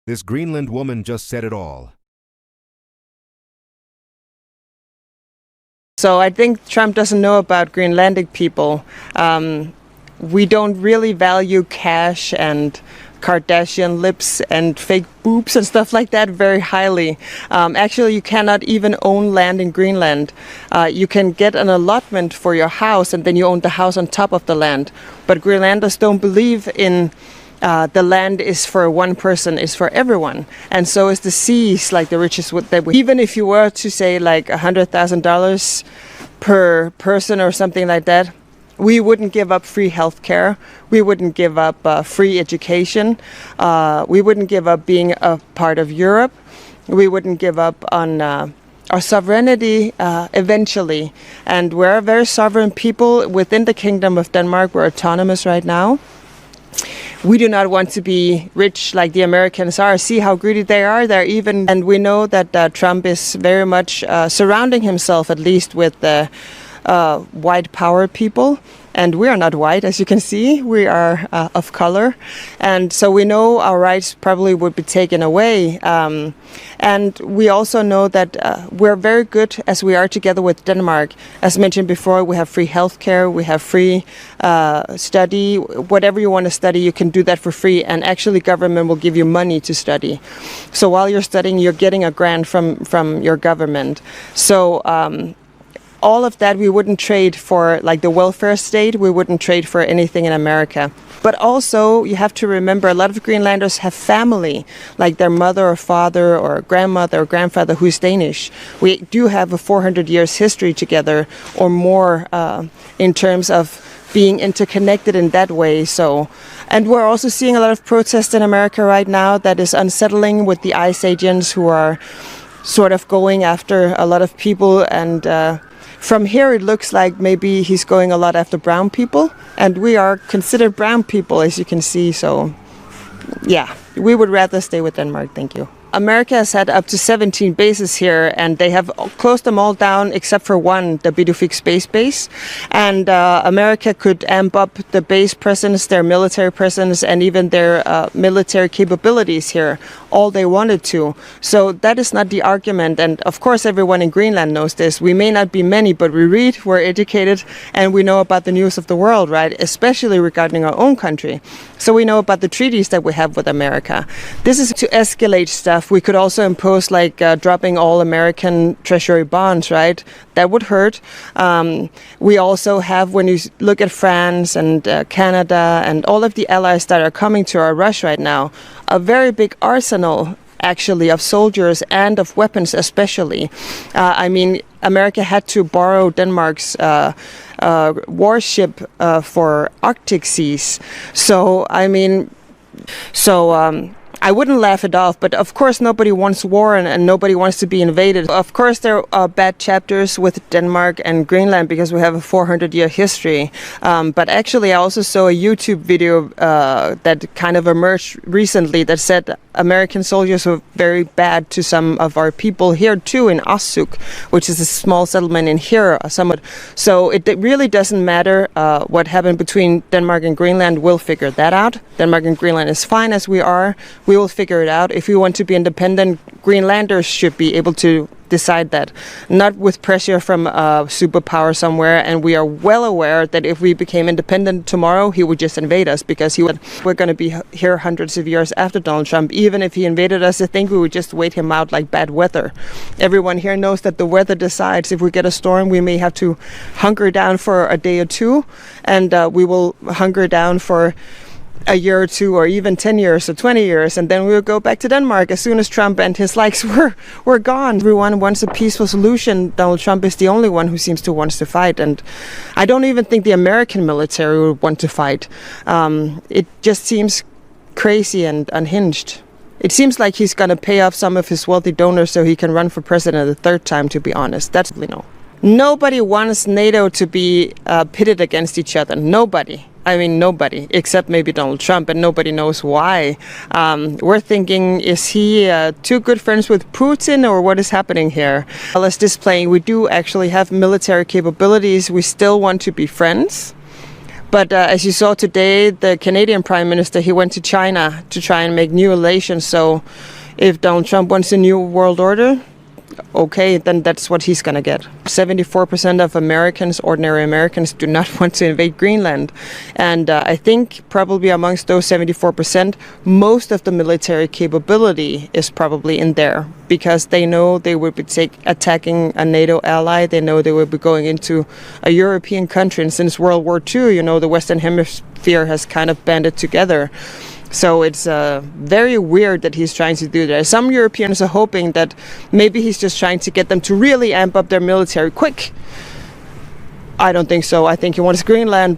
This Greenland woman just said it all. So I think Trump doesn't know about Greenlandic people. We don't really value cash and Kardashian lips and fake boobs and stuff like that very highly. Actually, you cannot even own land in Greenland. You can get an allotment for your house and then you own the house on top of the land. But Greenlanders don't believe in the land is for one person, is for everyone. And so is the seas, like the richest that we. Even if you were to say like $100,000 per person or something like that, we wouldn't give up free healthcare. We wouldn't give up free education. We wouldn't give up being a part of Europe. We wouldn't give up on our sovereignty eventually. And we're a very sovereign people within the Kingdom of Denmark. We're autonomous right now. We do not want to be rich like the Americans are. See how greedy they are. They're even, and we know that Trump is very much surrounding himself, at least with white power people. And we are not white, as you can see. We are of color. And so we know our rights probably would be taken away. And we also know that we're very good as we are together with Denmark. As mentioned before, we have free healthcare, we have free study. Whatever you want to study, you can do that for free. And actually, government will give you money to study. So while you're studying, you're getting a grant from your government. So all of that we wouldn't trade for, like the welfare state. We wouldn't trade for anything in America. But also, you have to remember, a lot of Greenlanders have family, like their mother or father or grandmother or grandfather who's Danish. We do have a 400 years history together or more in terms of being interconnected in that way. So, and we're also seeing a lot of protests in America right now that is unsettling with the ICE agents who are sort of going after a lot of people. And from here, it looks like maybe he's going a lot after brown people, and we are considered brown people, as you can see. So, yeah, we would rather stay with Denmark. Thank you. America has had up to 17 bases here, and they have closed them all down except for one, the Bidufik Space Base. And America could amp up the base presence, their military presence, and even their military capabilities here, all they wanted to. So that is not the argument. And of course, everyone in Greenland knows this. We may not be many, but we read, we're educated, and we know about the news of the world, right? Especially regarding our own country. So we know about the treaties that we have with America. This is to escalate stuff. We could also impose like dropping all American treasury bonds, right? That would hurt. We also have, when you look at France and Canada and all of the allies that are coming to our rush right now, a very big arsenal actually of soldiers and of weapons especially. I mean, America had to borrow Denmark's warship for Arctic seas. So, I mean, I wouldn't laugh it off, but of course nobody wants war and nobody wants to be invaded. Of course there are bad chapters with Denmark and Greenland because we have a 400-year history. But actually I also saw a YouTube video that kind of emerged recently that said American soldiers were very bad to some of our people here too in Arsuk, which is a small settlement in here. So it really doesn't matter what happened between Denmark and Greenland. We'll figure that out. Denmark and Greenland is fine as we are. We will figure it out. If we want to be independent, Greenlanders should be able to decide that, not with pressure from a superpower somewhere. And we are well aware that if we became independent tomorrow, he would just invade us because we're going to be here hundreds of years after Donald Trump. Even if he invaded us, I think we would just wait him out like bad weather. Everyone here knows that the weather decides. If we get a storm, we may have to hunker down for a day or two, and we will hunker down for a year or two, or even 10 years or 20 years, and then we'll go back to Denmark as soon as Trump and his likes were gone. Everyone wants a peaceful solution. Donald Trump is the only one who seems to want to fight, and I don't even think the American military would want to fight. It just seems crazy and unhinged. It seems like he's going to pay off some of his wealthy donors so he can run for president a third time, to be honest. That's, nobody wants NATO to be pitted against each other. Nobody. I mean, nobody, except maybe Donald Trump, and nobody knows why. We're thinking, is he too good friends with Putin, or what is happening here? Well, as displaying, we do actually have military capabilities. We still want to be friends. But as you saw today, the Canadian Prime Minister, he went to China to try and make new relations. So if Donald Trump wants a new world order, okay, then that's what he's going to get. 74% of Americans, ordinary Americans, do not want to invade Greenland. And I think probably amongst those 74%, most of the military capability is probably in there because they know they would be attacking a NATO ally. They know they would be going into a European country. And since World War II, you know, the Western Hemisphere has kind of banded together. So it's very weird that he's trying to do that. Some Europeans are hoping that maybe he's just trying to get them to really amp up their military quick. I don't think so. I think he wants Greenland.